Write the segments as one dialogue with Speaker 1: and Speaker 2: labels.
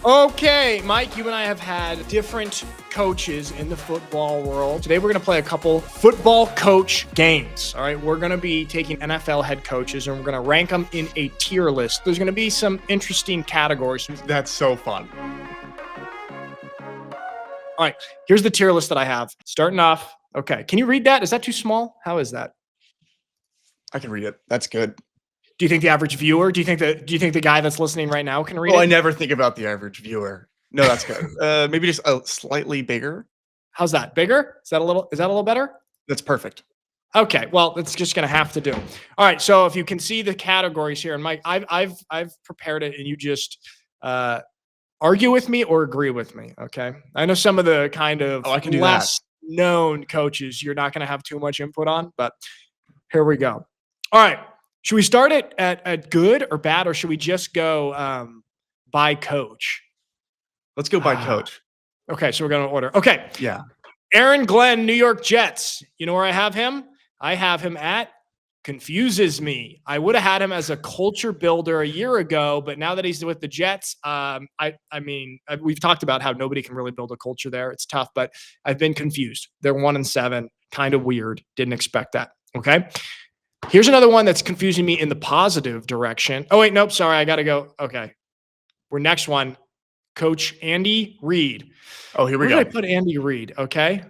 Speaker 1: Okay, Mike, you and I have had different coaches in the football world. Today, we're going to play a couple football coach games. All right, we're going to be taking NFL head coaches and we're going to rank them in a tier list. There's going to be some interesting categories.
Speaker 2: That's so fun.
Speaker 1: All right, here's the tier list that I have. Starting off, okay, can you read that? Is that too small? How is that?
Speaker 2: I can read it. That's good.
Speaker 1: Do you think the average viewer? Do you think the guy that's listening right now can read it?
Speaker 2: I never think about the average viewer. No, that's good. Maybe just a slightly bigger.
Speaker 1: How's that? Bigger? Is that a little better?
Speaker 2: That's perfect.
Speaker 1: Okay, well, that's just gonna have to do. All right, so if you can see the categories here, and Mike, I've prepared it, and you just argue with me or agree with me. Okay, I know some of the kind of
Speaker 2: I can do
Speaker 1: less known coaches you're not gonna have too much input on, but here we go. All right. Should we start it at good or bad, or should we just go by coach?
Speaker 2: Let's go by coach.
Speaker 1: Okay, so we're going to order. Okay.
Speaker 2: Yeah.
Speaker 1: Aaron Glenn, New York Jets. You know where I have him? I have him at confuses me. I would have had him as a culture builder a year ago, but now that he's with the Jets, we've talked about how nobody can really build a culture there. It's tough, but I've been confused. They're 1-7, kind of weird. Didn't expect that. Okay. Here's another one that's confusing me in the positive direction. Oh, wait, nope. Sorry. I got to go. Okay. We're next one. Coach Andy Reid.
Speaker 2: Oh, here we
Speaker 1: go.
Speaker 2: go.
Speaker 1: Where did I put Andy Reid? Okay.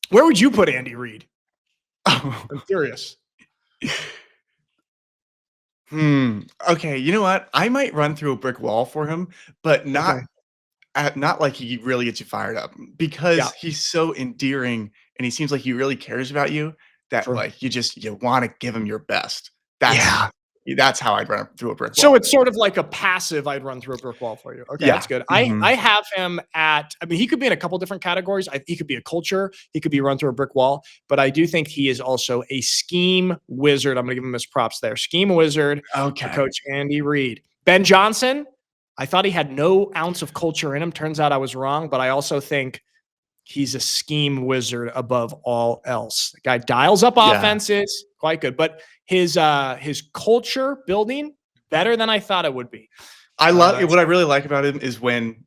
Speaker 1: Where would you put Andy Reid?
Speaker 2: Oh.
Speaker 1: I'm curious.
Speaker 2: Okay. You know what? I might run through a brick wall for him, but not like he really gets you fired up because he's so endearing and he seems like he really cares about you. That like you want to give him your best. That's how I'd run through a brick wall.
Speaker 1: So it's sort of like a passive I'd run through a brick wall for you. Okay, that's good. I have him at, he could be in a couple different categories. He could be a culture. He could be run through a brick wall. But I do think he is also a scheme wizard. I'm going to give him his props there. Scheme wizard.
Speaker 2: Okay.
Speaker 1: Coach Andy Reid. Ben Johnson. I thought he had no ounce of culture in him. Turns out I was wrong. But I also think he's a scheme wizard above all else. The guy dials up offenses, quite good. But his culture building, better than I thought it would be.
Speaker 2: I love what I really like about him is when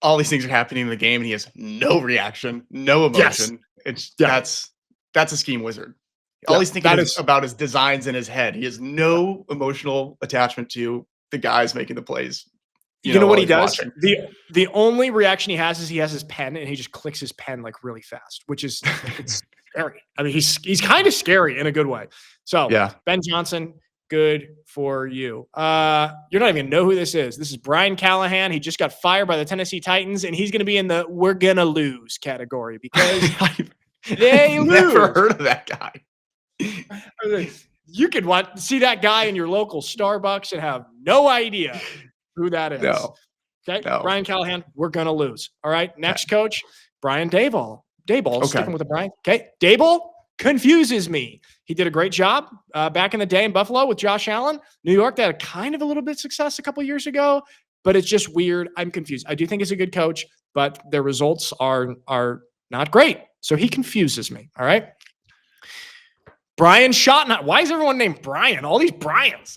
Speaker 2: all these things are happening in the game and he has no reaction, no emotion. It's that's a scheme wizard. All he's thinking about his designs in his head. He has no emotional attachment to the guys making the plays.
Speaker 1: You know what he does? The only reaction he has is he has his pen and he just clicks his pen like really fast, which is it's scary. I mean, he's kind of scary in a good way. So Ben Johnson, good for you. You're not even gonna know who this is. This is Brian Callahan. He just got fired by the Tennessee Titans, and he's gonna be in the "we're gonna lose" category because they lose.
Speaker 2: Never heard of that guy.
Speaker 1: You could see that guy in your local Starbucks and have no idea who that is.
Speaker 2: No.
Speaker 1: Okay. No. Brian Callahan, we're going to lose. All right. Next coach, Brian Daboll. Sticking with the Brian. Okay. Daboll confuses me. He did a great job back in the day in Buffalo with Josh Allen. New York, they had kind of a little bit of success a couple years ago, but it's just weird. I'm confused. I do think he's a good coach, but their results are not great. So he confuses me. All right. Brian Schottenheimer. Why is everyone named Brian? All these Bryans.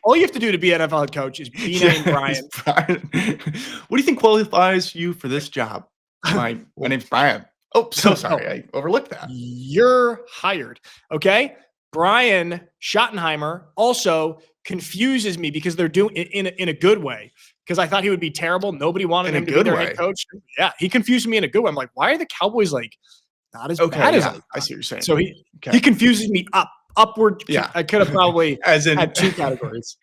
Speaker 1: All you have to do to be an NFL head coach is be named Brian.
Speaker 2: What do you think qualifies you for this job? My name's Brian. Oh, so sorry. I overlooked that.
Speaker 1: You're hired. Okay. Brian Schottenheimer also confuses me because they're doing it in a good way. Because I thought he would be terrible. Nobody wanted him to be their head coach. Yeah. He confused me in a good way. I'm like, why are the Cowboys like not as bad as
Speaker 2: I see what you're saying.
Speaker 1: So he confuses me upward. Yeah. I could have probably had two categories.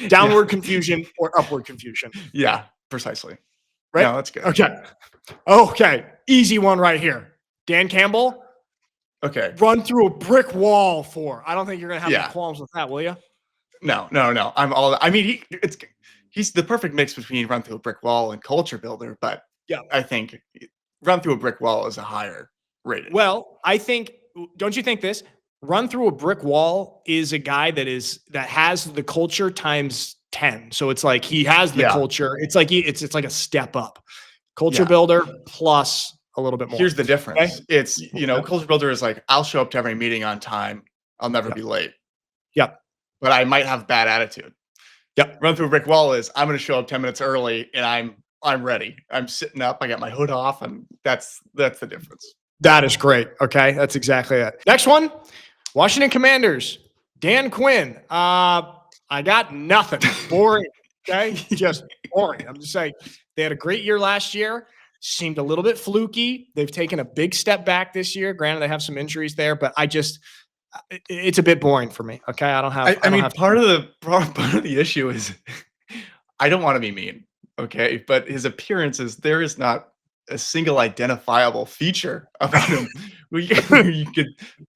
Speaker 1: Downward confusion or upward confusion.
Speaker 2: Yeah, precisely.
Speaker 1: Right?
Speaker 2: No, that's good.
Speaker 1: Okay. Easy one right here. Dan Campbell.
Speaker 2: Okay.
Speaker 1: Run through a brick wall for. I don't think you're going to have any qualms with that, will you?
Speaker 2: No. He's the perfect mix between run through a brick wall and culture builder, but I think run through a brick wall is a higher rating.
Speaker 1: Well, don't you think this? Run through a brick wall is a guy that has the culture times 10. So it's like he has the culture. It's like it's like a step up. Culture builder plus a little bit more.
Speaker 2: Here's the difference. Okay? It's culture builder is like I'll show up to every meeting on time. I'll never be late.
Speaker 1: Yep.
Speaker 2: But I might have bad attitude.
Speaker 1: Yep.
Speaker 2: Run through a brick wall is I'm going to show up 10 minutes early and I'm ready. I'm sitting up. I got my hood off, and that's the difference.
Speaker 1: That is great. Okay, that's exactly it. Next one, Washington Commanders, Dan Quinn. I got nothing. Boring. Okay, just boring. I'm just saying they had a great year last year. Seemed a little bit fluky. They've taken a big step back this year. Granted, they have some injuries there, but it's a bit boring for me. Okay, I don't have.
Speaker 2: I mean, part of the issue is I don't want to be mean. Okay, but his appearances, there is not a single identifiable feature about him where you could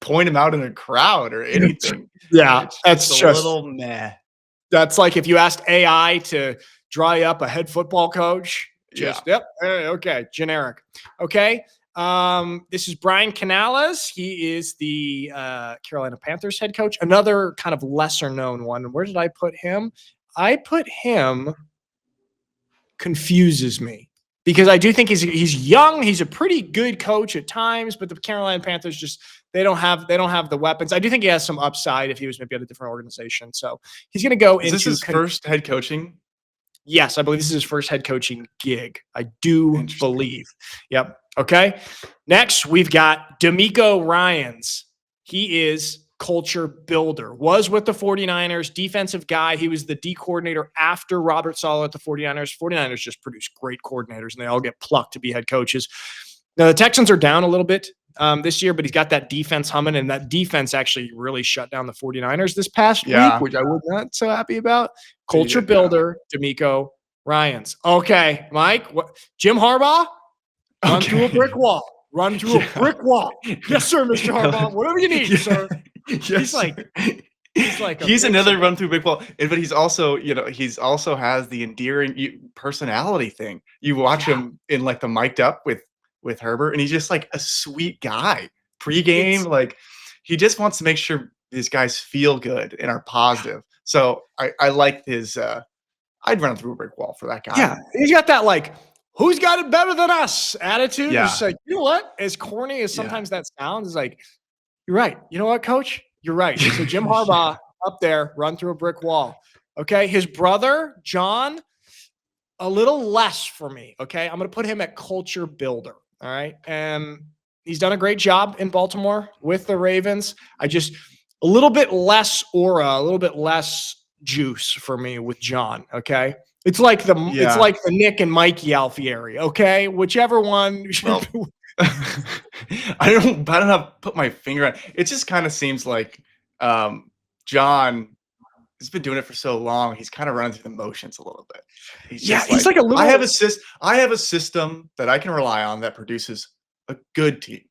Speaker 2: point him out in a crowd or anything.
Speaker 1: Yeah,
Speaker 2: it's just a little meh.
Speaker 1: That's like if you asked AI to draw you up a head football coach. Yep. Okay. Generic. Okay. This is Brian Canales. He is the Carolina Panthers head coach. Another kind of lesser known one. Where did I put him? I put him confuses me because I do think he's young. He's a pretty good coach at times, but the Carolina Panthers just they don't have the weapons. I do think he has some upside if he was maybe at a different organization. So he's going to go into
Speaker 2: this his first head coaching.
Speaker 1: Yes, I believe this is his first head coaching gig. I do believe. Yep. Okay. Next, we've got D'Amico Ryans. He is culture builder. Was with the 49ers, defensive guy. He was the D coordinator after Robert Saleh at the 49ers. 49ers just produce great coordinators, and they all get plucked to be head coaches. Now, the Texans are down a little bit this year, but he's got that defense humming, and that defense actually really shut down the 49ers this past week, which I was not so happy about. Culture builder, D'Amico Ryans. Okay, Mike, Jim Harbaugh, run through a brick wall. Run through a brick wall. Yes, sir, Mr. Harbaugh. Whatever you need, sir.
Speaker 2: Yes. He's another run through brick wall, but he's also, he's also has the endearing personality thing. You watch him in like the mic'd up with Herbert, and he's just like a sweet guy. Pre-game, like he just wants to make sure these guys feel good and are positive. So I like his. I'd run through a brick wall for that guy.
Speaker 1: Yeah, he's got that like, who's got it better than us attitude. Yeah. It's like, you know what? As corny as sometimes that sounds, is like, you're right. You know what, coach? You're right. So Jim Harbaugh up there, run through a brick wall. Okay. His brother, John, a little less for me. Okay. I'm going to put him at culture builder. All right. And he's done a great job in Baltimore with the Ravens. A little bit less aura, a little bit less juice for me with John. Okay. It's like the Nick and Mikey Alfieri. Okay. Whichever one.
Speaker 2: Well, I don't have put my finger on. It just kind of seems like John has been doing it for so long. He's kind of running through the motions a little bit. He's like a little. I have a system that I can rely on that produces a good team,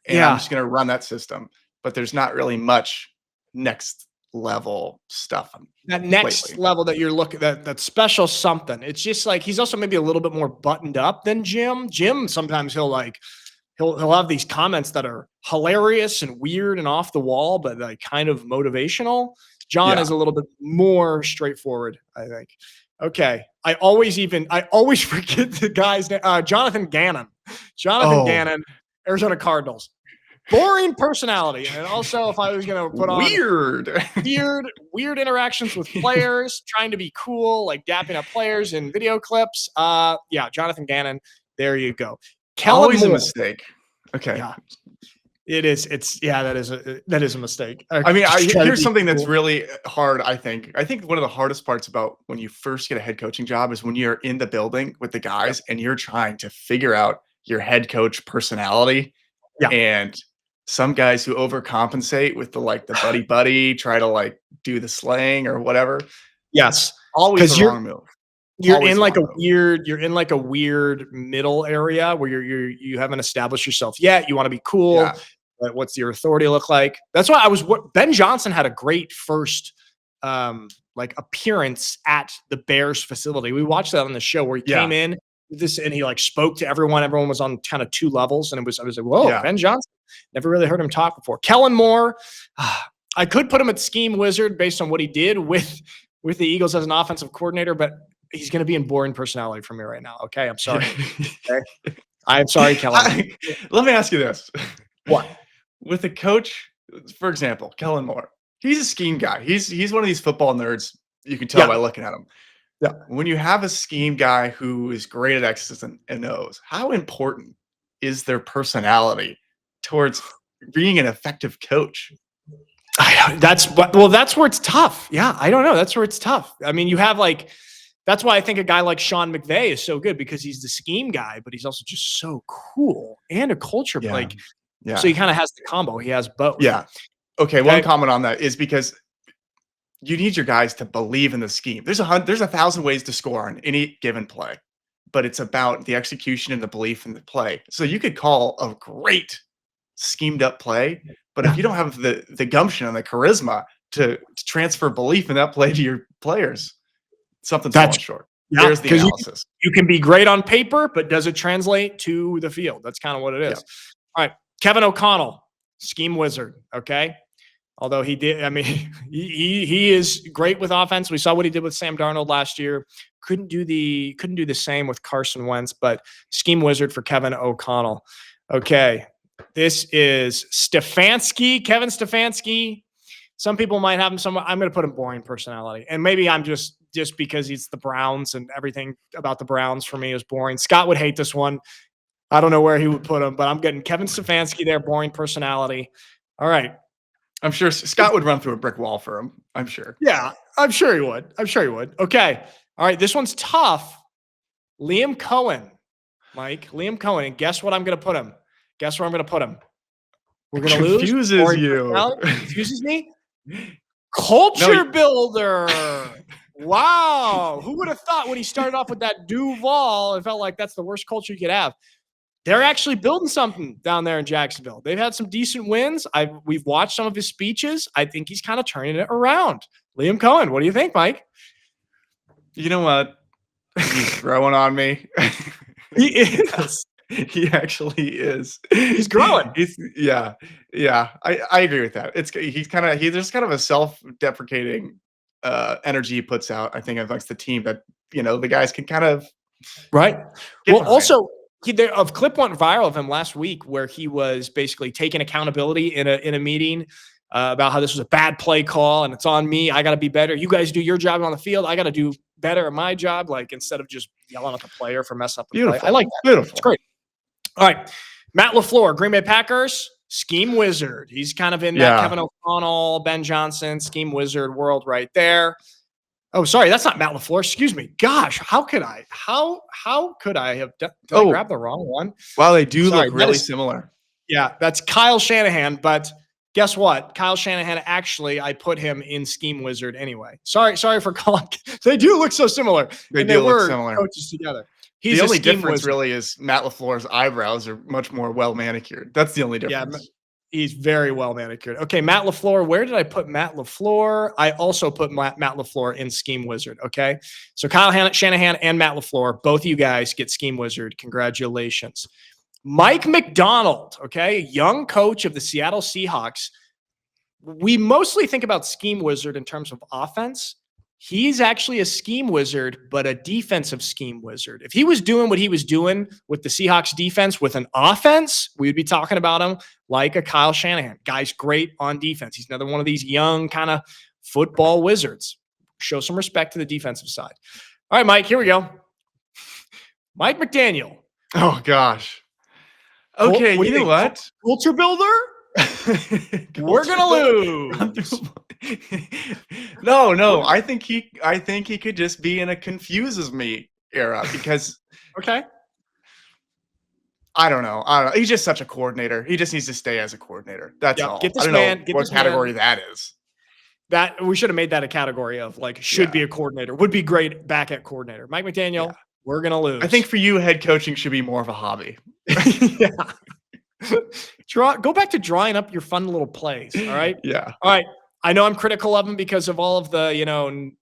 Speaker 2: and I'm just going to run that system. But there's not really much next level stuff.
Speaker 1: That next level that you're looking at, that special something. It's just like he's also maybe a little bit more buttoned up than Jim. Jim sometimes he'll have these comments that are hilarious and weird and off the wall, but like kind of motivational. John is a little bit more straightforward, I think. Okay. I always forget the guy's name. Jonathan Gannon. Gannon, Arizona Cardinals. Boring personality. And also, if I was going to put on weird interactions with players, trying to be cool, like dapping up players in video clips. Jonathan Gannon. There you go.
Speaker 2: Always a mistake. Okay.
Speaker 1: Yeah. It is. That is a mistake.
Speaker 2: I mean, here's something that's really hard. I think one of the hardest parts about when you first get a head coaching job is when you're in the building with the guys and you're trying to figure out your head coach personality. Yeah. And some guys who overcompensate with the buddy try to do the slang or whatever.
Speaker 1: Yes.
Speaker 2: Always the wrong move.
Speaker 1: You're in like a weird middle area where you haven't established yourself yet. You want to be cool. Yeah. But what's your authority look like? That's why Ben Johnson had a great first appearance at the Bears facility. We watched that on the show where he came in and he spoke to everyone. Everyone was on kind of two levels, and I was like, whoa, Ben Johnson. Never really heard him talk before. Kellen Moore, I could put him at scheme wizard based on what he did with the Eagles as an offensive coordinator, but he's going to be in boring personality for me right now. Okay. I'm sorry. Okay? I'm sorry, Kellen.
Speaker 2: Let me ask you this.
Speaker 1: What?
Speaker 2: With a coach, for example, Kellen Moore, he's a scheme guy. He's one of these football nerds You can tell by looking at him.
Speaker 1: Yeah.
Speaker 2: When you have a scheme guy who is great at X's and O's, how important is their personality towards being an effective coach?
Speaker 1: That's where it's tough. Yeah, I don't know. That's where it's tough. I mean, you have that's why I think a guy like Sean McVay is so good, because he's the scheme guy, but he's also just so cool and a culture. So he kind of has the combo. He has both.
Speaker 2: Yeah. Okay. One comment on that is because you need your guys to believe in the scheme. There's 1,000 ways to score on any given play, but it's about the execution and the belief in the play. So you could call a great schemed up play, but if you don't have the gumption and the charisma to transfer belief in that play to your players, something's falling short.
Speaker 1: Yeah,
Speaker 2: there's the analysis.
Speaker 1: You can be great on paper, but does it translate to the field? That's kind of what it is. Yeah. All right. Kevin O'Connell, scheme wizard. Okay. Although he did, I mean, he is great with offense. We saw what he did with Sam Darnold last year. Couldn't do the same with Carson Wentz, but scheme wizard for Kevin O'Connell. Okay. This is Stefanski, Kevin Stefanski. Some people might have him somewhere. I'm going to put him boring personality. And maybe I'm just because he's the Browns and everything about the Browns for me is boring. Scott would hate this one. I don't know where he would put him, but I'm getting Kevin Stefanski there, boring personality. All right.
Speaker 2: I'm sure Scott would run through a brick wall for him. I'm sure.
Speaker 1: Yeah, I'm sure he would. Okay. All right. This one's tough. Liam Cohen, Mike. Liam Cohen. And guess what I'm going to put him? Guess where I'm going to put him? We're going to lose.
Speaker 2: Confuses you.
Speaker 1: Confuses me? Culture builder. Wow. Who would have thought when he started off with that Duval, it felt like that's the worst culture you could have. They're actually building something down there in Jacksonville. They've had some decent wins. We've watched some of his speeches. I think he's kind of turning it around. Liam Cohen, what do you think, Mike?
Speaker 2: You know what? He's growing on me.
Speaker 1: He is.
Speaker 2: He actually is.
Speaker 1: He's growing.
Speaker 2: Yeah. I agree with that. He's just kind of a self-deprecating energy he puts out, I think, amongst the team that, the guys can kind of
Speaker 1: right. Well, also a clip went viral of him last week where he was basically taking accountability in a meeting about how this was a bad play call and it's on me. I got to be better. You guys do your job on the field. I got to do better at my job. Like, instead of just yelling at the player for messing up the play. I like that.
Speaker 2: Beautiful.
Speaker 1: It's great. All right. Matt LaFleur, Green Bay Packers, scheme wizard. He's kind of in that Kevin O'Connell, Ben Johnson, scheme wizard world right there. Oh, sorry. That's not Matt LaFleur. Excuse me. Gosh, how could I have done? Did I grab the wrong one?
Speaker 2: Wow, they do look really similar.
Speaker 1: Yeah, that's Kyle Shanahan. But guess what? Kyle Shanahan, actually, I put him in scheme wizard anyway. Sorry for calling. They do look so similar. They were similar. Coaches together.
Speaker 2: The only difference really is Matt LaFleur's eyebrows are much more well manicured. That's the only difference.
Speaker 1: Yeah, he's very well manicured. Okay, Matt LaFleur. Where did I put Matt LaFleur? I also put Matt LaFleur in scheme wizard. Okay, so Kyle Shanahan and Matt LaFleur, both of you guys get scheme wizard. Congratulations. Mike McDonald, okay, young coach of the Seattle Seahawks. We mostly think about scheme wizard in terms of offense. He's actually a scheme wizard, but a defensive scheme wizard. If he was doing what he was doing with the Seahawks defense with an offense, we would be talking about him like a Kyle Shanahan. Guy's great on defense. He's another one of these young kind of football wizards. Show some respect to the defensive side. All right, Mike, here we go. Mike McDaniel.
Speaker 2: Oh, gosh. Okay, you know what?
Speaker 1: Culture builder? We're gonna lose.
Speaker 2: No. I think he could just be in a confuses me era because
Speaker 1: okay.
Speaker 2: I don't know. He's just such a coordinator. He just needs to stay as a coordinator. That's all.
Speaker 1: Get this
Speaker 2: I don't know what category that is.
Speaker 1: That we should have made that a category of should be a coordinator. Would be great back at coordinator. Mike McDaniel. Yeah. We're gonna lose.
Speaker 2: I think for you, head coaching should be more of a hobby.
Speaker 1: Yeah. Go back to drawing up your fun little plays. All right.
Speaker 2: Yeah.
Speaker 1: All right. I know I'm critical of him because of all of the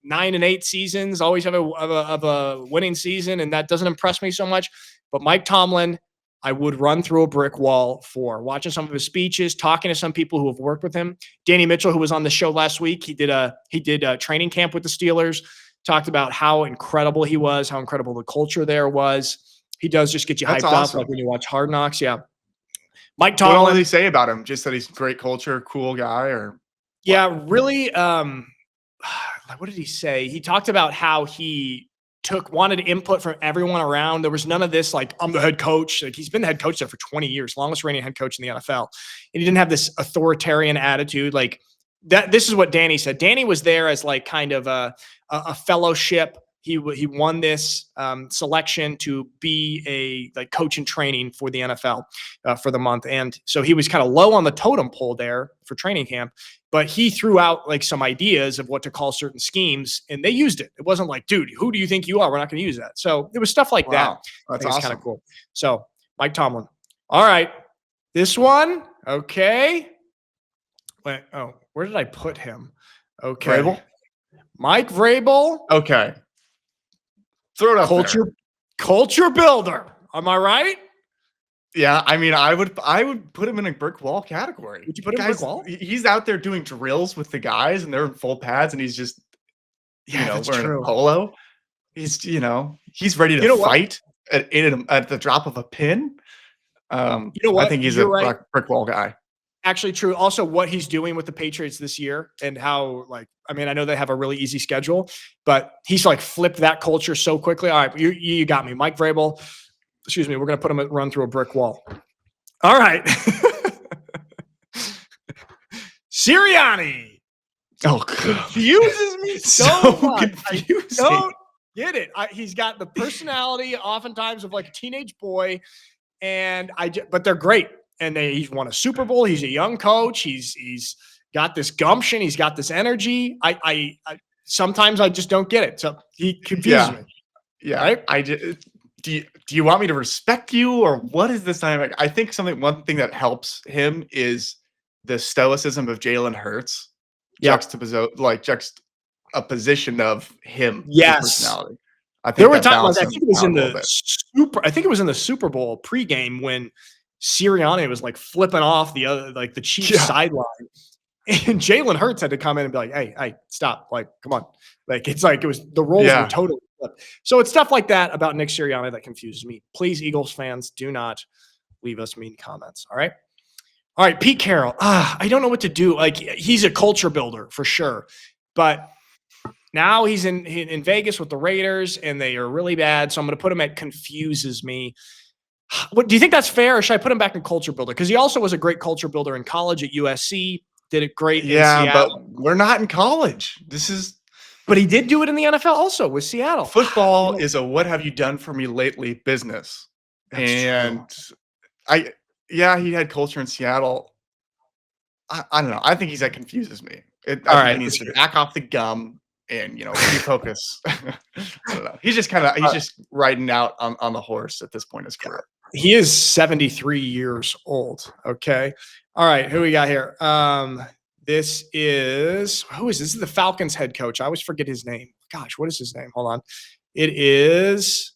Speaker 1: 9-8 seasons. Always have a winning season, and that doesn't impress me so much. But Mike Tomlin, I would run through a brick wall for watching some of his speeches, talking to some people who have worked with him. Danny Mitchell, who was on the show last week, he did a training camp with the Steelers. Talked about how incredible he was, how incredible the culture there was. He does just get you hyped up, like when you watch Hard Knocks. Yeah. Mike Tomlin.
Speaker 2: What all did he say about him? Just that he's great culture, cool guy, or
Speaker 1: yeah, really. what did he say? He talked about how he wanted input from everyone around. There was none of this, like, I'm the head coach. Like, he's been the head coach there for 20 years, longest reigning head coach in the NFL. And he didn't have this authoritarian attitude. Like that, this is what Danny said. Danny was there as like kind of a fellowship. He won this selection to be a like coach in training for the NFL for the month. And so he was kind of low on the totem pole there for training camp, but he threw out like some ideas of what to call certain schemes and they used it. It wasn't like, dude, who do you think you are? We're not going to use that. So it was stuff like that.
Speaker 2: That's awesome.
Speaker 1: Kind of cool. So Mike Tomlin. All right. This one. Okay. Wait, oh, where did I put him? Okay.
Speaker 2: Vrabel?
Speaker 1: Mike Vrabel.
Speaker 2: Okay. Throw it up
Speaker 1: culture builder. Am I right?
Speaker 2: Yeah, I mean, I would put him in a brick wall category.
Speaker 1: Would you put him in a brick wall?
Speaker 2: He's out there doing drills with the guys, and they're in full pads, and he's just, wearing a polo. He's, he's ready to fight at the drop of a pin. You know what? I think he's brick wall guy.
Speaker 1: Actually true. Also, what he's doing with the Patriots this year and how, like, I mean, I know they have a really easy schedule, but he's like flipped that culture so quickly. All right, you got me. Mike Vrabel, excuse me, we're going to put him run through a brick wall. All right. Sirianni.
Speaker 2: Oh,
Speaker 1: confuses me so much. Confusing. I don't get it. He's got the personality oftentimes of like a teenage boy, but they're great. And he's won a Super Bowl. He's a young coach. He's got this gumption. He's got this energy. I sometimes I just don't get it. So he confuses me.
Speaker 2: Yeah.
Speaker 1: Right?
Speaker 2: Do you want me to respect you, or what is this dynamic? I think one thing that helps him is the stoicism of Jalen Hurts. Juxtaposition of him.
Speaker 1: Yes.
Speaker 2: Personality. I think
Speaker 1: there were times. I think it was in the Super Bowl pregame when Sirianni was like flipping off the Chiefs sideline, and Jalen Hurts had to come in and be like, "Hey, stop! Like, come on!" Like, it's like it was the roles were totally flipped. So it's stuff like that about Nick Sirianni that confuses me. Please, Eagles fans, do not leave us mean comments. All right, Pete Carroll. I don't know what to do. Like, he's a culture builder for sure, but now he's in Vegas with the Raiders, and they are really bad. So I'm going to put him at confuses me. What do you think that's fair, or should I put him back in culture builder? Because he also was a great culture builder in college at USC. Did it great. In Seattle.
Speaker 2: But we're not in college.
Speaker 1: But he did do it in the NFL also with Seattle.
Speaker 2: Football is a "what have you done for me lately" business, that's true. He had culture in Seattle. I don't know. I think that confuses me. He needs to back off the gum and refocus. I don't know. He's just just riding out on the horse at this point in his career.
Speaker 1: He is 73 years old. Okay. All right. Who we got here? This is this is the Falcons head coach. I always forget his name. Gosh, what is his name? Hold on. It is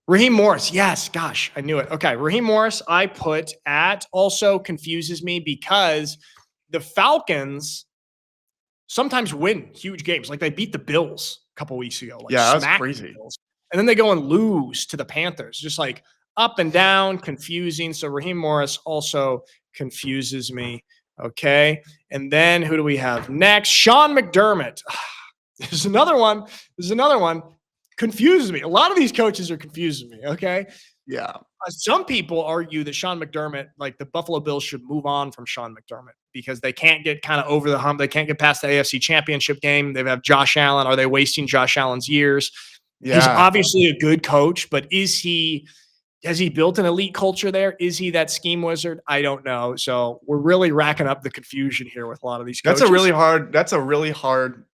Speaker 1: Raheem Morris. Yes. Gosh, I knew it. Okay. Raheem Morris, I put at also confuses me because the Falcons sometimes win huge games. Like they beat the Bills a couple weeks ago. Like
Speaker 2: that's crazy.
Speaker 1: And then they go and lose to the Panthers. Just like up and down, confusing. So Raheem Morris also confuses me. Okay. And then who do we have next? Sean McDermott. There's another one. Confuses me. A lot of these coaches are confusing me. Okay.
Speaker 2: Yeah.
Speaker 1: Some people argue that Sean McDermott, like the Buffalo Bills, should move on from Sean McDermott because they can't get kind of over the hump. They can't get past the AFC Championship game. They have Josh Allen. Are they wasting Josh Allen's years? Yeah. He's obviously a good coach, but has he built an elite culture there? Is he that scheme wizard? I don't know. So we're really racking up the confusion here with a lot of these coaches.
Speaker 2: That's a really hard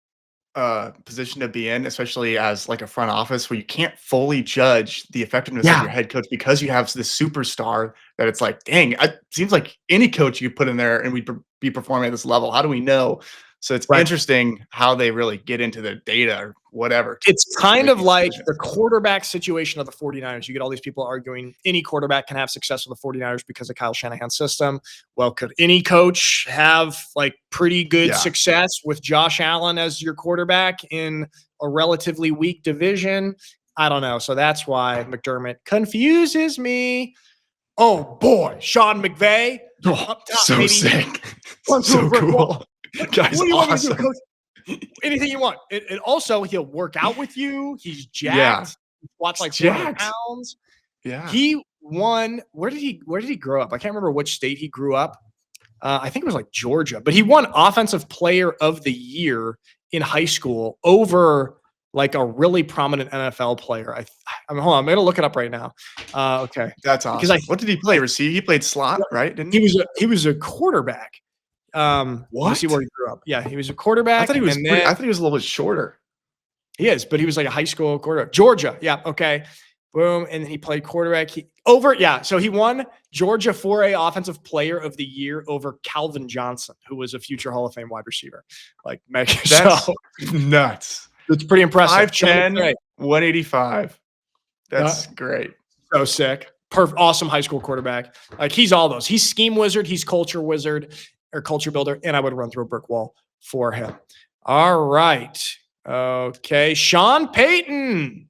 Speaker 2: position to be in, especially as like a front office where you can't fully judge the effectiveness of your head coach because you have this superstar that it's like, dang, it seems like any coach you put in there and we'd be performing at this level. How do we know? So it's interesting how they really get into the data or whatever.
Speaker 1: It's kind of like the quarterback situation of the 49ers. You get all these people arguing any quarterback can have success with the 49ers because of Kyle Shanahan's system. Well, could any coach have like pretty good success with Josh Allen as your quarterback in a relatively weak division? I don't know. So that's why McDermott confuses me. Oh boy, Sean McVay.
Speaker 2: Up top, so baby. Sick. So cool. Guy's
Speaker 1: what do you want
Speaker 2: awesome.
Speaker 1: me to do, Coach? Anything you want. And also, he'll work out with you. He's
Speaker 2: Yeah.
Speaker 1: jacked. Watch like 400
Speaker 2: Jacked.
Speaker 1: pounds.
Speaker 2: Yeah.
Speaker 1: He won. Where did he grow up? I can't remember which state he grew up. I think it was like Georgia, but he won Offensive Player of the Year in high school over like a really prominent NFL player. Hold on, I'm gonna look it up right now. Okay,
Speaker 2: That's awesome. What did he play? Receive? He played slot, right? Didn't he?
Speaker 1: He was a quarterback. Let me see where he grew up. Yeah, he was a quarterback.
Speaker 2: I thought he was. I thought he was a little bit shorter.
Speaker 1: He is, but he was like a high school quarterback. Georgia. Yeah. Okay. Boom. And he played quarterback. So he won Georgia 4A Offensive Player of the Year over Calvin Johnson, who was a future Hall of Fame wide receiver. Like,
Speaker 2: that's nuts.
Speaker 1: It's pretty impressive.
Speaker 2: 5'10", 185. That's great.
Speaker 1: So sick. Awesome high school quarterback. Like, he's all those. He's scheme wizard. He's culture wizard or culture builder. And I would run through a brick wall for him. All right. Okay. Sean Payton.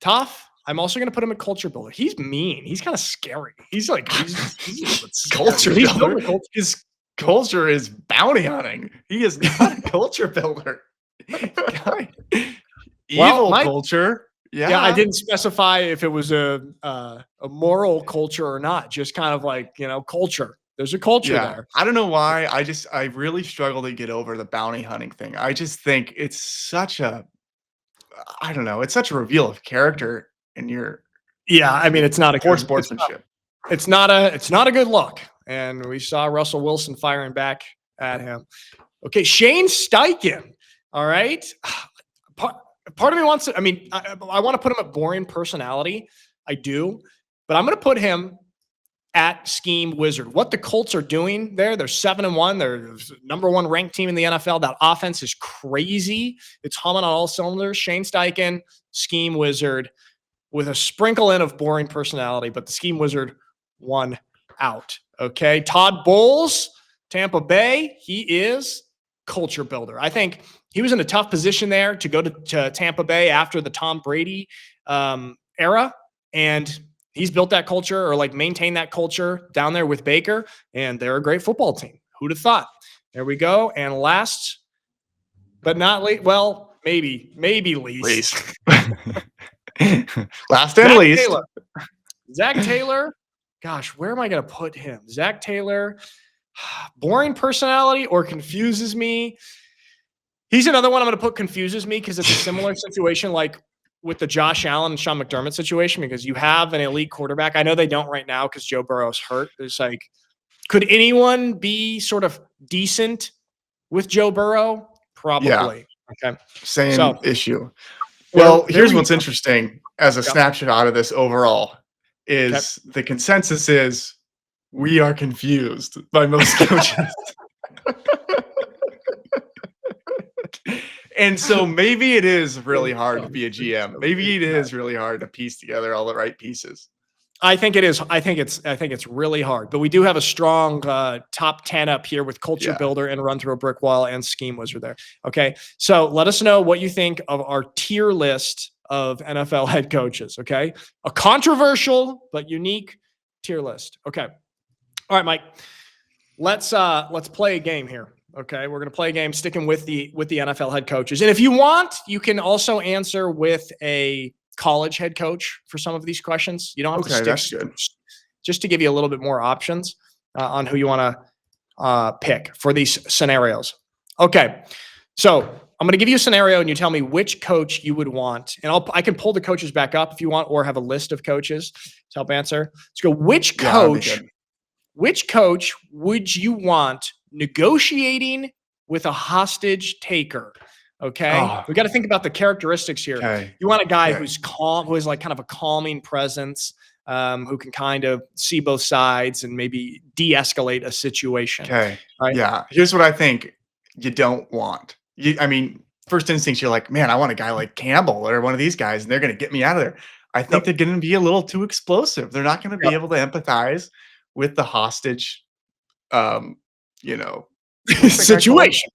Speaker 1: Tough. I'm also going to put him at culture builder. He's mean. He's kind of scary. He's like, he's
Speaker 2: culture builder. His culture is bounty hunting. He is not a culture builder. Evil culture.
Speaker 1: Yeah, I didn't specify if it was a moral culture or not. Just kind of like, culture. There's a culture there.
Speaker 2: I don't know why. I really struggle to get over the bounty hunting thing. I just think it's such a, I don't know. It's such a reveal of character in your.
Speaker 1: Yeah, I mean, it's not a
Speaker 2: poor sportsmanship.
Speaker 1: It's not a good look. And we saw Russell Wilson firing back at him. Okay, Shane Steichen. All right. Part of me wants to, I want to put him at boring personality. I do, but I'm going to put him at scheme wizard. What the Colts are doing there, they're 7-1. They're number 1 ranked team in the NFL. That offense is crazy. It's humming on all cylinders. Shane Steichen, scheme wizard, with a sprinkle in of boring personality, but the scheme wizard won out. Okay. Todd Bowles, Tampa Bay. He is culture builder. I think he was in a tough position there to go to Tampa Bay after the Tom Brady era. And he's built that culture, or like maintained that culture down there with Baker, and they're a great football team. Who'd have thought? There we go. And last but not least, well, maybe least.
Speaker 2: Last and least.
Speaker 1: Zach Taylor. Gosh, where am I going to put him? Zach Taylor, boring personality or confuses me. He's another one I'm going to put confuses me because it's a similar situation like with the Josh Allen and Sean McDermott situation, because you have an elite quarterback. I know they don't right now because Joe Burrow's hurt. It's like, could anyone be sort of decent with Joe Burrow? Probably.
Speaker 2: Yeah.
Speaker 1: Okay.
Speaker 2: Same issue. Well, here's what's interesting as a snapshot out of this overall is the consensus is we are confused by most coaches. And so maybe it is really hard to be a GM. Maybe it is really hard to piece together all the right pieces.
Speaker 1: I think it is. I think it's really hard, but we do have a strong top 10 up here with culture builder and run through a brick wall and scheme wizard there. Okay. So let us know what you think of our tier list of NFL head coaches. Okay. A controversial but unique tier list. Okay. All right, Mike, let's play a game here. Okay. We're going to play a game sticking with the NFL head coaches. And if you want, you can also answer with a college head coach for some of these questions. You don't have to stick.
Speaker 2: That's good.
Speaker 1: Just to give you a little bit more options on who you want to pick for these scenarios. Okay. So I'm going to give you a scenario and you tell me which coach you would want. And I can pull the coaches back up if you want, or have a list of coaches to help answer. Let's go. Which coach would you want negotiating with a hostage taker? Okay. We got to think about the characteristics here.
Speaker 2: Okay.
Speaker 1: You want a guy who's calm, who is like kind of a calming presence, who can kind of see both sides and maybe de-escalate a situation.
Speaker 2: Okay.
Speaker 1: Right?
Speaker 2: Yeah. Here's what I think you don't want. First instincts, you're like, man, I want a guy like Campbell or one of these guys, and they're going to get me out of there. I think they're going to be a little too explosive. They're not going to be able to empathize with the hostage,
Speaker 1: situation.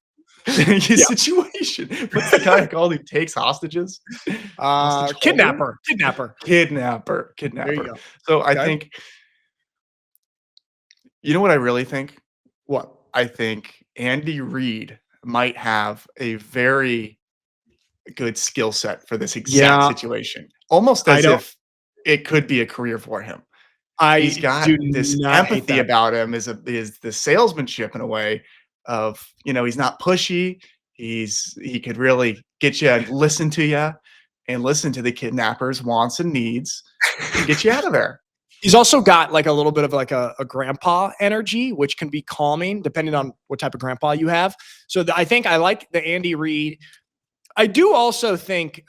Speaker 2: Situation. What's the guy called who takes hostages?
Speaker 1: Kidnapper.
Speaker 2: There you go. So I think, you know what I really think?
Speaker 1: What?
Speaker 2: I think Andy Reid might have a very good skill set for this exact
Speaker 1: Yeah,
Speaker 2: situation, almost
Speaker 1: I
Speaker 2: as
Speaker 1: don't.
Speaker 2: if it could be a career for him. He's
Speaker 1: I
Speaker 2: got
Speaker 1: do
Speaker 2: this
Speaker 1: not hate
Speaker 2: empathy
Speaker 1: that.
Speaker 2: about him is the salesmanship in a way of, he's not pushy. He could really get you and listen to you and listen to the kidnapper's wants and needs and get you out of there.
Speaker 1: He's also got like a little bit of like a grandpa energy, which can be calming depending on what type of grandpa you have. So I think I like the Andy Reid. I do also think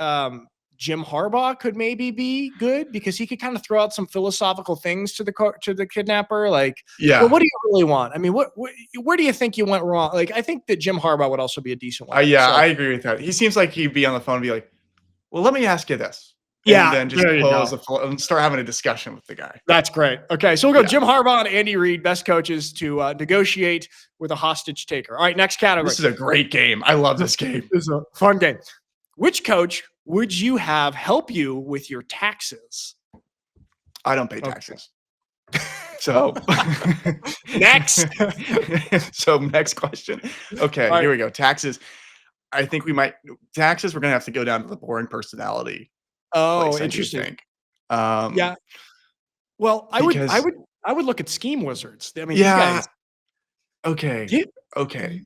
Speaker 1: Jim Harbaugh could maybe be good because he could kind of throw out some philosophical things to the kidnapper. Like, well,
Speaker 2: Yeah.
Speaker 1: what do you really want? I mean, where do you think you went wrong? Like, I think that Jim Harbaugh would also be a decent one.
Speaker 2: Yeah,
Speaker 1: So
Speaker 2: I agree with that. He seems like he'd be on the phone and be like, "Well, let me ask you this," and
Speaker 1: yeah,
Speaker 2: then just
Speaker 1: there you
Speaker 2: pose
Speaker 1: go.
Speaker 2: and start having a discussion with the guy.
Speaker 1: That's great. Okay, so we'll go
Speaker 2: Yeah.
Speaker 1: Jim Harbaugh and Andy Reid, best coaches to negotiate with a hostage taker. All right, next category.
Speaker 2: This is a great game. I love this game.
Speaker 1: This is a fun game. Which coach would you have help you with your taxes?
Speaker 2: I don't pay
Speaker 1: Okay.
Speaker 2: taxes. So
Speaker 1: Next.
Speaker 2: so next question. Okay,
Speaker 1: All right.
Speaker 2: here we go. Taxes. I think taxes, we're gonna have to go down to the boring personality
Speaker 1: Oh,
Speaker 2: place, I do
Speaker 1: interesting.
Speaker 2: think. Um,
Speaker 1: Yeah. Well,
Speaker 2: because
Speaker 1: I would look at scheme wizards. I mean, these
Speaker 2: yeah,
Speaker 1: guys.
Speaker 2: okay,
Speaker 1: You,
Speaker 2: okay.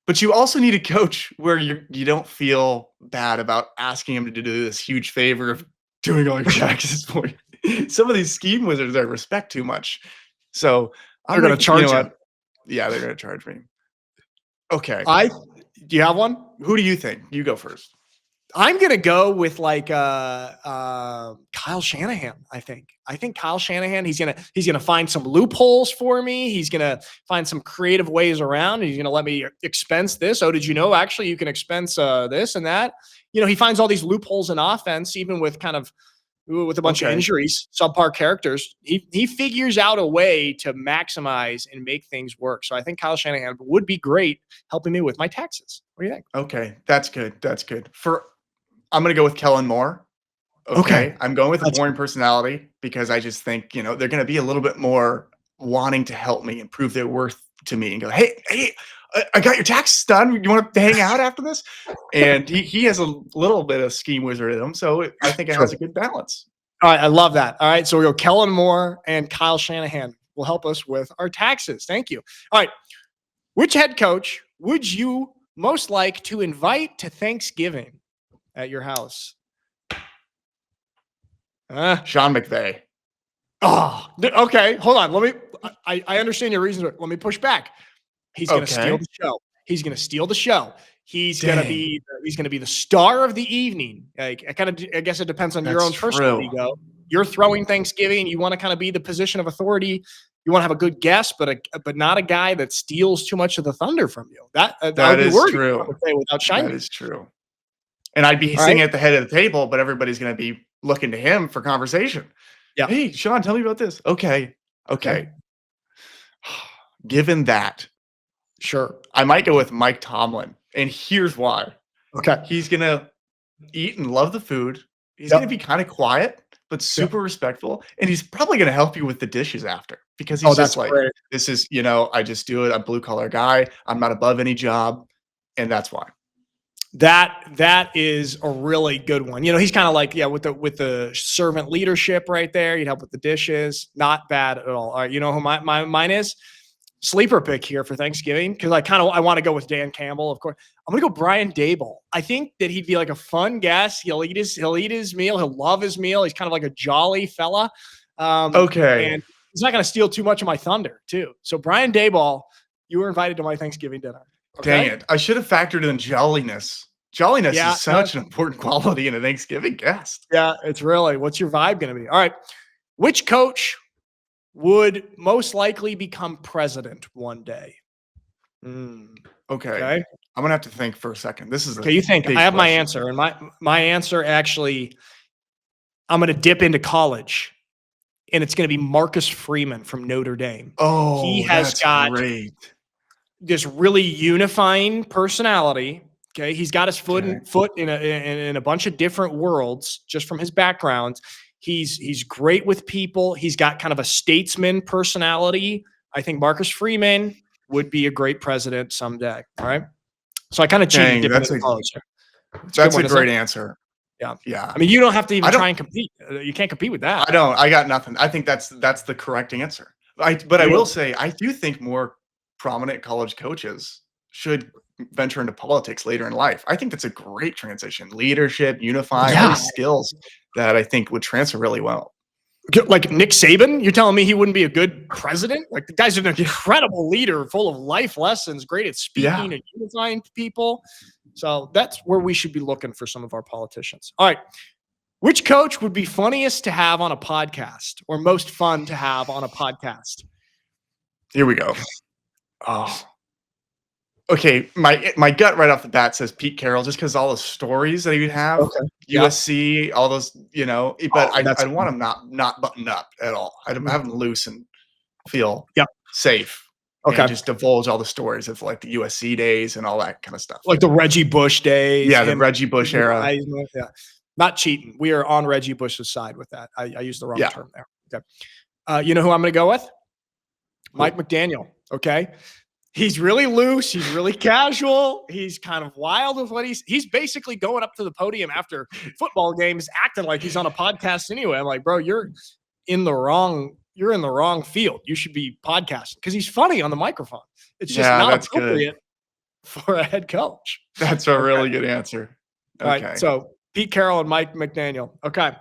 Speaker 2: But you also need a coach where you don't feel bad about asking him to do this huge favor of doing all your taxes for you. Some of these scheme wizards I respect too much. So
Speaker 1: they're
Speaker 2: I'm
Speaker 1: going
Speaker 2: gonna,
Speaker 1: to charge you.
Speaker 2: what? Yeah, they're gonna charge me. Okay.
Speaker 1: I. Do you have one?
Speaker 2: Who do you think? You go first.
Speaker 1: I'm gonna go with like Kyle Shanahan. I think Kyle Shanahan. He's gonna find some loopholes for me. He's gonna find some creative ways around. He's gonna let me expense this. Oh, did you know actually you can expense this and that? You know, he finds all these loopholes in offense, even with kind of with a bunch of
Speaker 2: Okay.
Speaker 1: injuries, subpar characters. He figures out a way to maximize and make things work. So I think Kyle Shanahan would be great helping me with my taxes. What do you think?
Speaker 2: Okay. That's good. That's good. I'm gonna go with Kellen Moore.
Speaker 1: Okay,
Speaker 2: Okay. I'm going with the
Speaker 1: that's
Speaker 2: boring personality because I just think, they're gonna be a little bit more wanting to help me and prove their worth to me and go, hey, I got your taxes done. You want to hang out after this? And he has a little bit of scheme wizard in him, so I think it has
Speaker 1: true.
Speaker 2: a good balance.
Speaker 1: All right, I love that. All right, so we go Kellen Moore and Kyle Shanahan will help us with our taxes. Thank you. All right, which head coach would you most like to invite to Thanksgiving at your house?
Speaker 2: Sean McVay.
Speaker 1: Okay. Hold on. Let me. I understand your reason. Let me push back. He's going to steal
Speaker 2: Okay.
Speaker 1: the show. He's going to steal the show. He's going to
Speaker 2: Dang.
Speaker 1: be. He's going to be the star of the evening. Like I guess it depends on your
Speaker 2: That's
Speaker 1: own personal
Speaker 2: true.
Speaker 1: ego. You're throwing Thanksgiving. You want to kind of be the position of authority. You want to have a good guest, but not a guy that steals too much of the thunder from you. That I
Speaker 2: That
Speaker 1: would be
Speaker 2: is
Speaker 1: worried. I
Speaker 2: true.
Speaker 1: would say without
Speaker 2: That
Speaker 1: shining.
Speaker 2: is true. And I'd be
Speaker 1: All right.
Speaker 2: sitting at the head of the table, but everybody's gonna be looking to him for conversation.
Speaker 1: Yeah.
Speaker 2: Hey, Sean, tell me about this. Okay.
Speaker 1: Okay.
Speaker 2: Okay. Given that,
Speaker 1: Sure.
Speaker 2: I might go with Mike Tomlin, and here's why.
Speaker 1: Okay.
Speaker 2: He's gonna eat and love the food. He's
Speaker 1: Yep.
Speaker 2: gonna be kinda quiet, but
Speaker 1: Yep.
Speaker 2: super respectful, and he's probably gonna help you with the dishes after because
Speaker 1: Oh,
Speaker 2: he's
Speaker 1: that's
Speaker 2: just like,
Speaker 1: great.
Speaker 2: "This is, I just do it. I'm blue collar guy. I'm not above any job," and that's why.
Speaker 1: That is a really good one. You know, he's kind of like, yeah, with the servant leadership right there. He'd help with the dishes. Not bad at all. All right, you know who mine is? Sleeper pick here for Thanksgiving because I want to go with Dan Campbell, of course. I'm gonna go Brian Dable. I think that he'd be like a fun guest. He'll eat his meal. He'll love his meal. He's kind of like a jolly fella,
Speaker 2: Okay.
Speaker 1: and he's not gonna steal too much of my thunder too. So Brian Dable, you were invited to my Thanksgiving dinner.
Speaker 2: Dang
Speaker 1: Okay.
Speaker 2: it. I should have factored in jolliness. Jolliness
Speaker 1: Yeah.
Speaker 2: is such an important quality in a Thanksgiving guest.
Speaker 1: Yeah, it's really what's your vibe going to be? All right. Which coach would most likely become president one day?
Speaker 2: Okay.
Speaker 1: Okay.
Speaker 2: I'm gonna have to think for a second. This is a
Speaker 1: Okay, you think I
Speaker 2: big
Speaker 1: have my
Speaker 2: question.
Speaker 1: answer, and my answer actually, I'm going to dip into college, and it's going to be Marcus Freeman from Notre Dame. He
Speaker 2: Oh,
Speaker 1: has
Speaker 2: that's
Speaker 1: got
Speaker 2: great.
Speaker 1: this really unifying personality. Okay, he's got his foot
Speaker 2: Okay.
Speaker 1: in a bunch of different worlds just from his background. He's great with people. He's got kind of a statesman personality. I think Marcus Freeman would be a great president someday. All right. So I kind of cheated
Speaker 2: Dang,
Speaker 1: dipping into college.
Speaker 2: that's a great answer.
Speaker 1: Yeah.
Speaker 2: Yeah.
Speaker 1: I mean, you don't have to even
Speaker 2: I don't
Speaker 1: try and compete. You can't compete with that.
Speaker 2: I don't. I got nothing. I think that's the correct answer. But I will
Speaker 1: Really?
Speaker 2: say, I do think more prominent college coaches should venture into politics later in life. I think that's a great transition. Leadership, unifying, all
Speaker 1: Yeah.
Speaker 2: these skills that I think would transfer really well.
Speaker 1: Like Nick Saban, you're telling me he wouldn't be a good president? Like the guy's an incredible leader, full of life lessons, great at speaking
Speaker 2: Yeah.
Speaker 1: and unifying people. So that's where we should be looking for some of our politicians. All right. Which coach would be funniest to have on a podcast or most fun to have on a podcast?
Speaker 2: Here we go. Oh. Okay, my gut right off the bat says Pete Carroll, just because all the stories that he would have,
Speaker 1: Okay.
Speaker 2: USC, all those, but I
Speaker 1: That's
Speaker 2: don't want him not buttoned up at all. I'd have him loose and feel
Speaker 1: Yep.
Speaker 2: safe.
Speaker 1: Okay.
Speaker 2: And just divulge all the stories of like the USC days and all that kind of stuff.
Speaker 1: Like the Reggie Bush days.
Speaker 2: Yeah, the Reggie Bush era.
Speaker 1: Yeah. Not cheating. We are on Reggie Bush's side with that. I used the wrong term there. Okay. You know who I'm going to go with? Mike McDaniel. Okay. He's really loose. He's really casual. He's kind of wild with what he's basically going up to the podium after football games, acting like he's on a podcast anyway. I'm like, bro, you're in the wrong field. You should be podcasting because he's funny on the microphone. It's just not appropriate for a head coach.
Speaker 2: That's a really good answer.
Speaker 1: Okay. All right. So Pete Carroll and Mike McDaniel. Okay.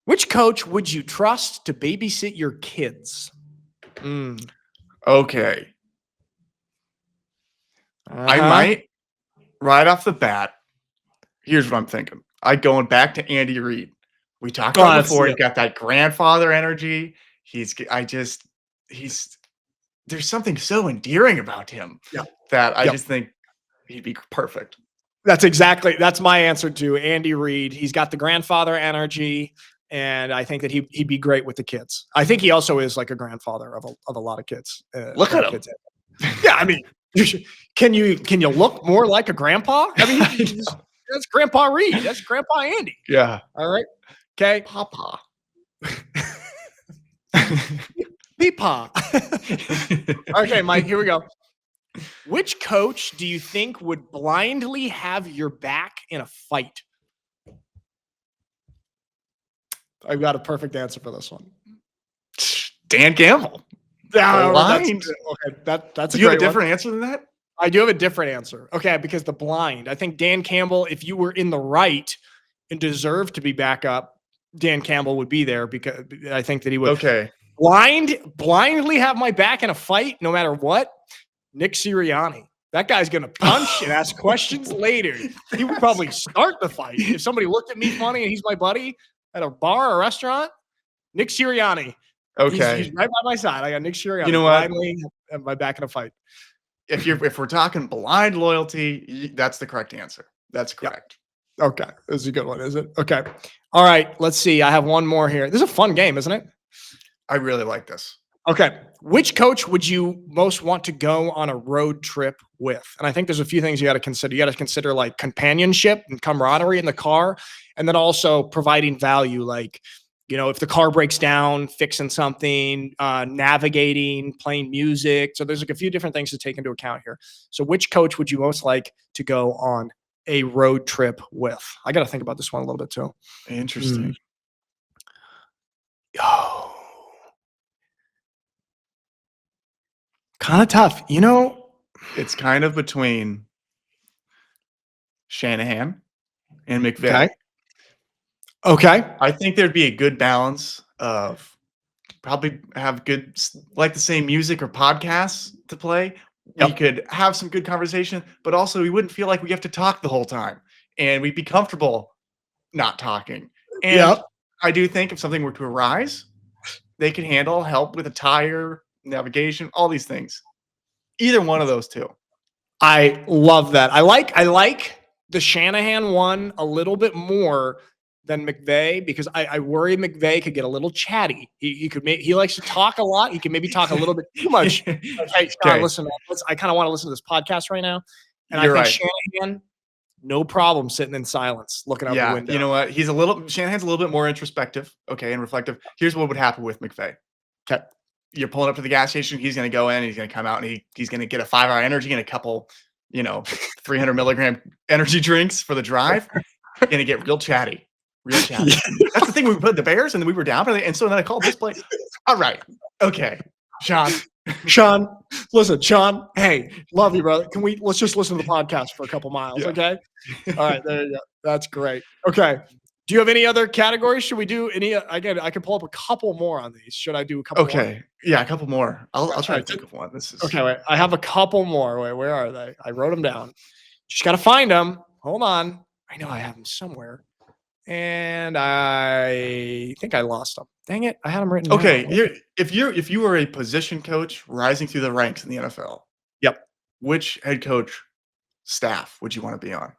Speaker 1: Which coach would you trust to babysit your kids?
Speaker 2: Okay. I might, right off the bat, here's what I'm thinking. Going back to Andy Reid. We talked about before, he's got that grandfather energy. There's something so endearing about him that I just think he'd be perfect.
Speaker 1: That's my answer to Andy Reid. He's got the grandfather energy. And I think that he'd be great with the kids. I think he also is like a grandfather of a lot of kids.
Speaker 2: Look at him.
Speaker 1: Yeah, I mean, can you look more like a grandpa? I mean, that's Grandpa Reid. That's Grandpa Andy.
Speaker 2: Yeah.
Speaker 1: All right. Okay.
Speaker 2: Papa.
Speaker 1: Peepaw. Okay, Mike, here we go. Which coach do you think would blindly have your back in a fight? I've got a perfect answer for this one.
Speaker 2: Dan Campbell.
Speaker 1: Blind. That's a
Speaker 2: Do you have a different answer than that?
Speaker 1: I do have a different answer. Okay, because the blind. I think Dan Campbell, if you were in the right and deserved to be back up, Dan Campbell would be there because I think that he would.
Speaker 2: Okay.
Speaker 1: Blindly have my back in a fight no matter what. Nick Sirianni. That guy's going to punch and ask questions later. He would probably start the fight. If somebody looked at me funny and he's my buddy, at a bar or a restaurant, Nick Sirianni.
Speaker 2: Okay.
Speaker 1: He's right by my side. I got Nick Sirianni.
Speaker 2: You know what?
Speaker 1: Have my back in a fight.
Speaker 2: If we're talking blind loyalty, that's the correct answer. That's correct.
Speaker 1: Yep. Okay. This is a good one, is it? Okay. All right. Let's see. I have one more here. This is a fun game, isn't it?
Speaker 2: I really like this.
Speaker 1: Okay. Which coach would you most want to go on a road trip with? And I think there's a few things you got to consider. You got to consider like companionship and camaraderie in the car, and then also providing value, like, if the car breaks down, fixing something, navigating, playing music. So there's like a few different things to take into account here. So which coach would you most like to go on a road trip with? I got to think about this one a little bit too.
Speaker 2: Interesting.
Speaker 1: Kind of tough.
Speaker 2: It's kind of between Shanahan and McVay.
Speaker 1: Okay.
Speaker 2: I think there'd be a good balance of probably have good, like the same music or podcasts to play. We could have some good conversation, but also we wouldn't feel like we have to talk the whole time, and we'd be comfortable not talking. And I do think if something were to arise, they could handle help with a tire, navigation, all these things. Either one of those two.
Speaker 1: I love that. I like the Shanahan one a little bit more than McVay because I worry McVay could get a little chatty. He likes to talk a lot. He can maybe talk a little bit too much. Hey, Scott, listen, I kind of want to listen to this podcast right now. And I think Shanahan, no problem sitting in silence, looking out the window.
Speaker 2: You know what? Shanahan's a little bit more introspective, and reflective. Here's what would happen with McVay.
Speaker 1: Okay.
Speaker 2: you're pulling up to the gas station. He's going to go in. He's going to come out, and he's going to get a 5-hour energy and a couple, 300 milligram energy drinks for the drive. Going to get real chatty. Real chatty.
Speaker 1: Yeah.
Speaker 2: That's the thing. We put the Bears, and then we were down. And so then I called this play. All right. Okay.
Speaker 1: Sean, listen, Sean, hey, love you, brother. Let's just listen to the podcast for a couple miles, okay? All right, there you go. That's great. Okay. Do you have any other categories? Should we do any? Again, I can pull up a couple more on these. Should I do a couple more?
Speaker 2: Okay. Yeah, a couple more. I'll try to think of one. This is
Speaker 1: okay. Wait, I have a couple more. Wait, where are they? I wrote them down. Just got to find them. Hold on. I know I have them somewhere. And I think I lost them. Dang it. I had them written down.
Speaker 2: Okay. If you were a position coach rising through the ranks in the NFL,
Speaker 1: yep.
Speaker 2: Which head coach staff would you want to be on?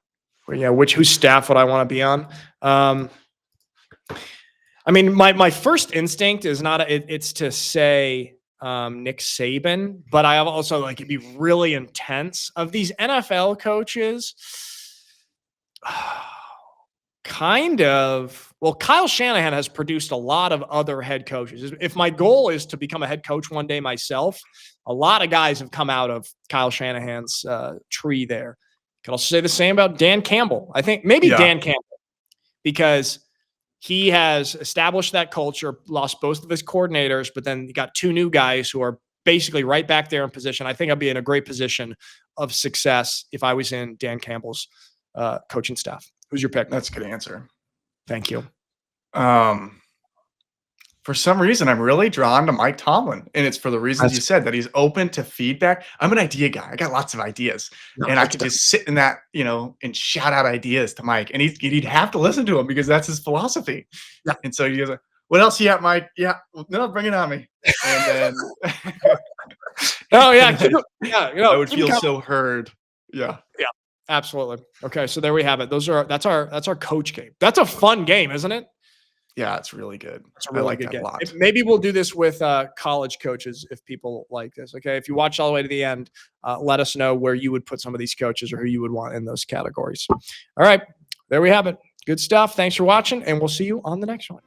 Speaker 1: Well, yeah, whose staff would I want to be on? I mean, my first instinct is it's to say Nick Saban, but I have also it'd be really intense. Of these NFL coaches, kind of. Well, Kyle Shanahan has produced a lot of other head coaches. If my goal is to become a head coach one day myself, a lot of guys have come out of Kyle Shanahan's tree there. Could also say the same about Dan Campbell. I think maybe Dan Campbell, because he has established that culture, lost both of his coordinators, but then you got 2 new guys who are basically right back there in position. I think I'd be in a great position of success if I was in Dan Campbell's coaching staff. Who's your pick?
Speaker 2: That's a good answer.
Speaker 1: Thank you.
Speaker 2: For some reason, I'm really drawn to Mike Tomlin, and it's for the reasons you said, that he's open to feedback. I'm an idea guy. I got lots of ideas, and I could just sit in that, and shout out ideas to Mike, and he'd have to listen to him because that's his philosophy. Yeah. And so he goes, "What else you got, Mike? Yeah, no, bring it on me." And then,
Speaker 1: oh yeah,
Speaker 2: I would feel so heard. Yeah.
Speaker 1: Yeah. Absolutely. Okay, so there we have it. That's our coach game. That's a fun game, isn't it?
Speaker 2: Yeah, it's really good.
Speaker 1: It's a really good game. Maybe we'll do this with college coaches if people like this. Okay, if you watch all the way to the end, let us know where you would put some of these coaches or who you would want in those categories. All right, there we have it. Good stuff. Thanks for watching, and we'll see you on the next one.